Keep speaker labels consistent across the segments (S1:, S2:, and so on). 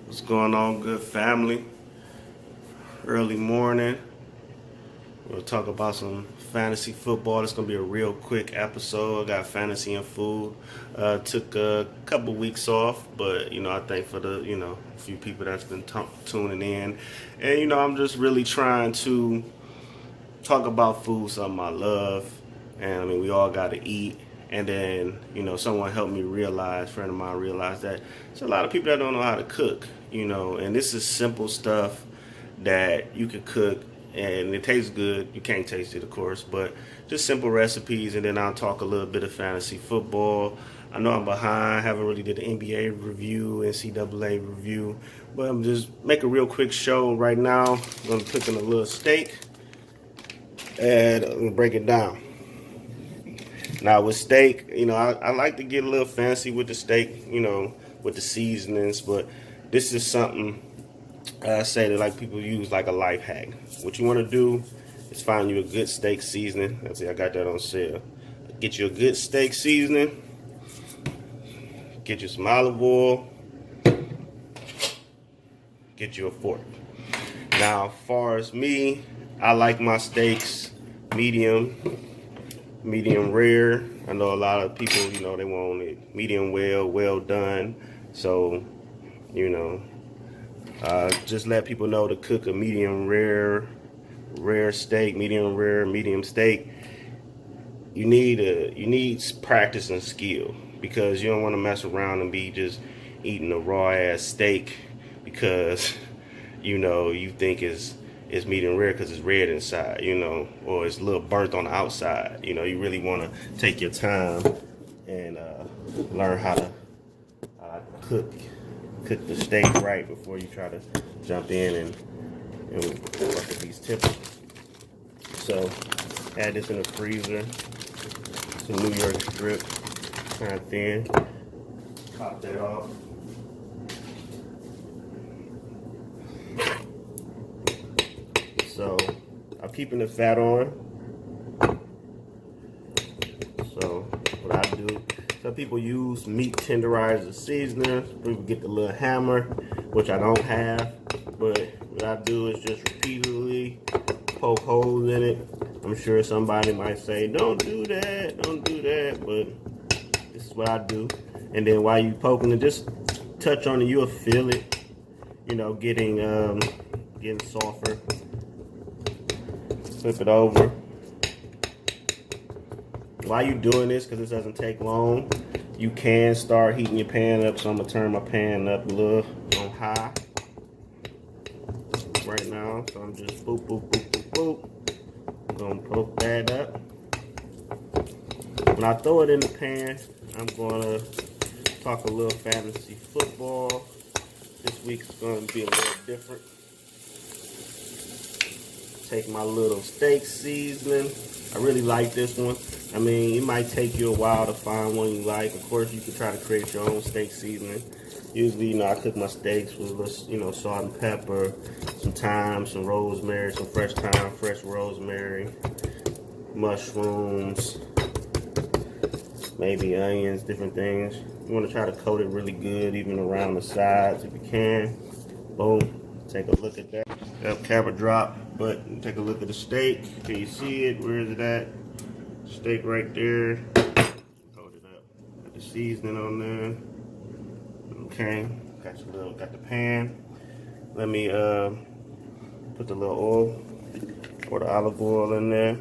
S1: What's going on, good family? Early morning. We'll talk about some fantasy football. It's gonna be a real quick episode. I got fantasy and food. Took a couple weeks off, but I think for the few people that's been tuning in, and I'm just really trying to talk about food, something I love, and I mean we all got to eat. And then someone helped me realize, friend of mine realized that there's a lot of people that don't know how to cook, and this is simple stuff that you could cook and it tastes good. You can't taste it, of course, but just simple recipes. And then I'll talk a little bit of fantasy football. I know I'm behind. Haven't really did the NBA review, NCAA review, but I'm just make a real quick show right now. I'm cooking a little steak and I'm gonna break it down. Now with steak, I like to get a little fancy with the steak, with the seasonings, but this is something I say that like people use like a life hack. What you want to do is find you a good steak seasoning. Let's see, I got that on sale. Get you a good steak seasoning. Get you some olive oil. Get you a fork. Now, as far as me, I like my steaks medium rare. I know a lot of people, they want it medium well done. So, just let people know to cook a medium rare steak, medium rare, medium steak. You need practice and skill, because you don't want to mess around and be just eating a raw ass steak because you think it's medium rare because it's red inside, or it's a little burnt on the outside. You really want to take your time and learn how to cook the steak right before you try to jump in and work with these tips. So add this in the freezer. Some New York strip, kind of thin. Pop that off. So I'm keeping the fat on. So what I do, some people use meat tenderizer seasoner. Some people get the little hammer, which I don't have. But what I do is just repeatedly poke holes in it. I'm sure somebody might say, don't do that, but this is what I do. And then while you poking it, just touch on it, you'll feel it, getting softer. Flip it over. While you're doing this, because this doesn't take long, you can start heating your pan up. So I'm gonna turn my pan up a little on high right now. So I'm just boop, boop, boop, boop, boop. I'm gonna poke that up. When I throw it in the pan, I'm gonna talk a little fantasy football. This week's gonna be a little different. Take my little steak seasoning. I really like this one. I mean, it might take you a while to find one you like. Of course, you can try to create your own steak seasoning. Usually, I cook my steaks with, salt and pepper, some thyme, some rosemary, some fresh thyme, fresh rosemary, mushrooms, maybe onions, different things. You want to try to coat it really good, even around the sides if you can. Boom. Take a look at that. That camera drop, but take a look at the steak. Can you see it? Where is it at? Steak right there. Hold it up. Got the seasoning on there. Okay. Got the pan. Let me put the little oil or the olive oil in there.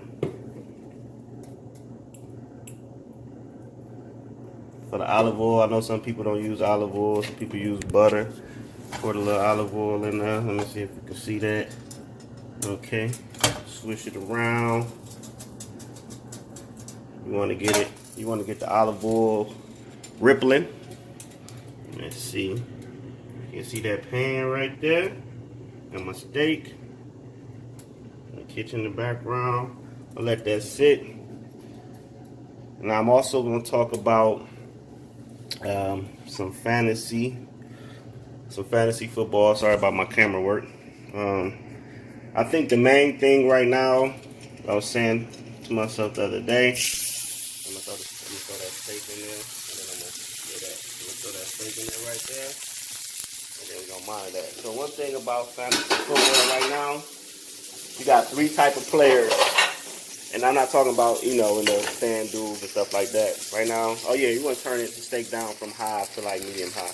S1: For the olive oil, I know some people don't use olive oil. Some people use butter. Pour the little olive oil in there. Let me see if you can see that. Okay. Swish it around. You want to get the olive oil rippling. Let's see. You can see that pan right there. Got my steak. The kitchen in the background. I'll let that sit. Now I'm also going to talk about some fantasy football. Sorry about my camera work. I think the main thing right now, I was saying to myself the other day, I'm gonna throw that steak in there, and then I'm gonna throw that steak in there right there, and then we're don't mind that. So one thing about fantasy football right now, you got 3 type of players. And I'm not talking about, in the fan duels and stuff like that. Right now, oh yeah, you want to turn it to stake down from high to like medium high.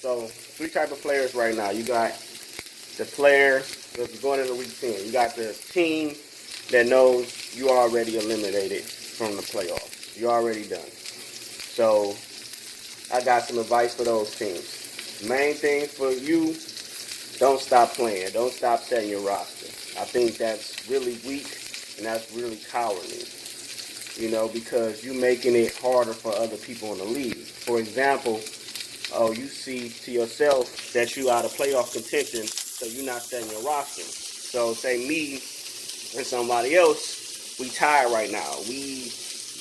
S1: So 3 type of players right now. You got the player that's going into week 10. You got the team that knows you already eliminated from the playoffs. You're already done. So I got some advice for those teams. Main thing for you, don't stop playing. Don't stop setting your roster. I think that's really weak and that's really cowardly. Because you're making it harder for other people in the league. For example, you see to yourself that you out of playoff contention, so you're not setting your roster. So say me and somebody else, we tied right now. We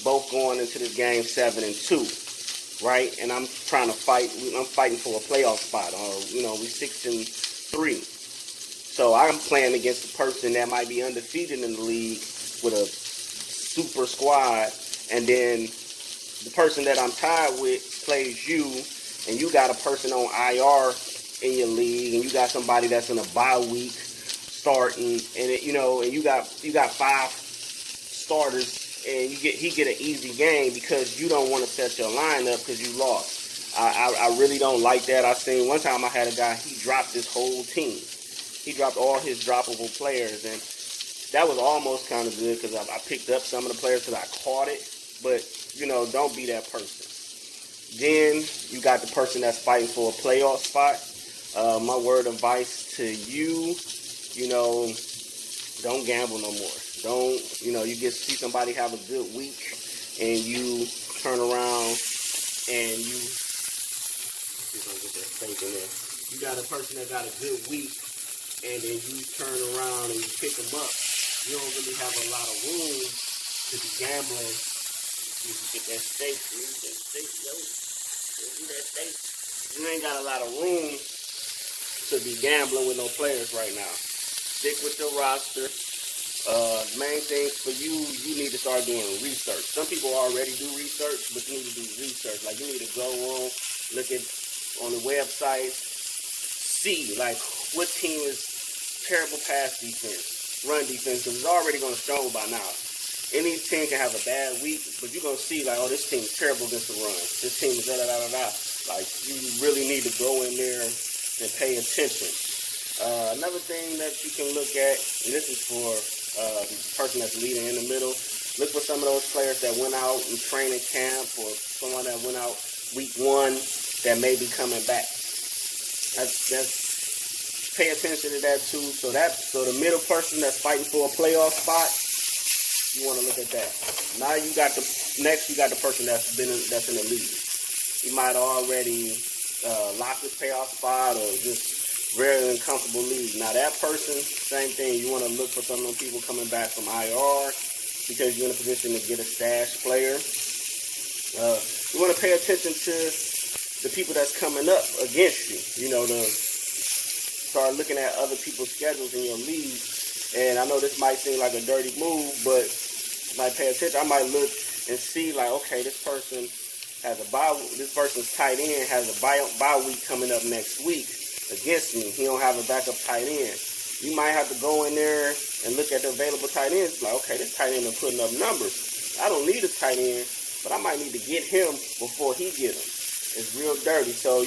S1: both going into this game 7-2, right? And I'm trying to fight. I'm fighting for a playoff spot. We 6-3. So I'm playing against a person that might be undefeated in the league with a super squad, and then the person that I'm tied with plays you, and you got a person on IR in your league, and you got somebody that's in a bye week starting, and and you got 5 starters, and he get an easy game because you don't want to set your lineup because you lost. I really don't like that. I seen one time I had a guy, he dropped his whole team. He dropped all his droppable players, and that was almost kind of good because I picked up some of the players because I caught it. But, don't be that person. Then you got the person that's fighting for a playoff spot. My word of advice to you, don't gamble no more. Don't, you see somebody have a good week and you turn around and you get that steak in there. You got a person that got a good week and then you turn around and you pick them up. You don't really have a lot of room to be gambling. You get that steak, You ain't got a lot of room to be gambling with no players right now. Stick with your roster. Main thing for you need to start doing research. Some people already do research, but you need to do research. Like you need to go look at on the website, see like what team is terrible pass defense, run defense, because it's already going to show by now. Any team can have a bad week, but you're going to see like, oh, this team's terrible against the run. This team is da-da-da-da-da. Like, you really need to go in there and pay attention. Another thing that you can look at, and this is for the person that's leading in the middle, look for some of those players that went out in training camp or someone that went out week 1 that may be coming back. That's pay attention to that too. So the middle person that's fighting for a playoff spot, you want to look at that. Now you got the person that's in the league. He might already lock his playoff spot or just very uncomfortable league. Now that person, same thing. You want to look for some of them people coming back from IR because you're in a position to get a stash player. You want to pay attention to the people that's coming up against you. Start looking at other people's schedules in your league. And I know this might seem like a dirty move, but might pay attention. I might look and see like, okay, this person has a bye. This person's tight end has a bye week coming up next week against me. He don't have a backup tight end. You might have to go in there and look at the available tight ends. Like, okay, this tight end is putting up numbers. I don't need a tight end, but I might need to get him before he gets him. It's real dirty. So,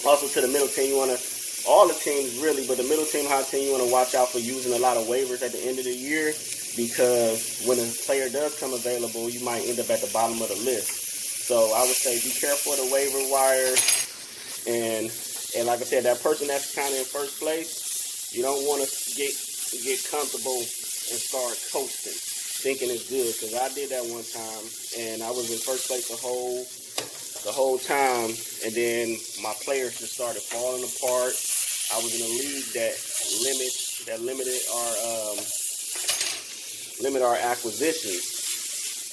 S1: also to the middle team, you want to, all the teams really, but the middle team, high team, you want to watch out for using a lot of waivers at the end of the year because when a player does come available, you might end up at the bottom of the list. So I would say be careful of the waiver wires. And like I said, that person that's kind of in first place, you don't want to get comfortable and start coasting, thinking it's good. Because I did that one time, and I was in first place the whole time, and then my players just started falling apart. I was in a league that limited our acquisitions.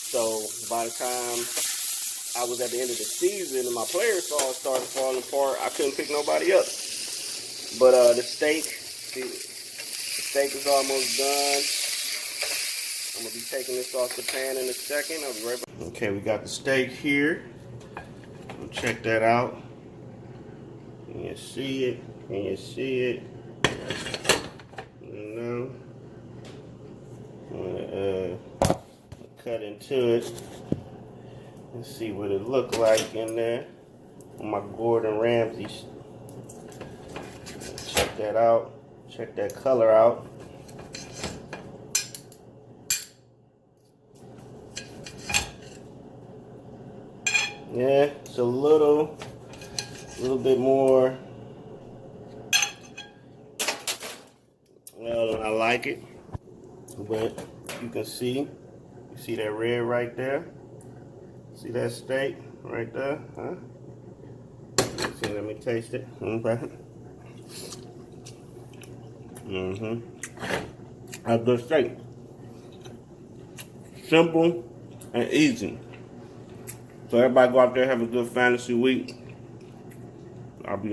S1: So by the time I was at the end of the season and my players started falling apart, I couldn't pick nobody up. But the steak is almost done. I'm gonna be taking this off the pan in a second. I'll be right back. Okay, we got the steak here. Check that out. you see it? Can you see it? You know? I'm gonna cut into it and see what it look like in there. On my Gordon Ramsay. Check that out. Check that color out. Yeah, it's a little bit more. Well, I like it, but you can see that red right there. See that steak right there, huh? Let's see, let me taste it. Okay. A good steak. Simple and easy. So everybody go out there, have a good fantasy week. I'll be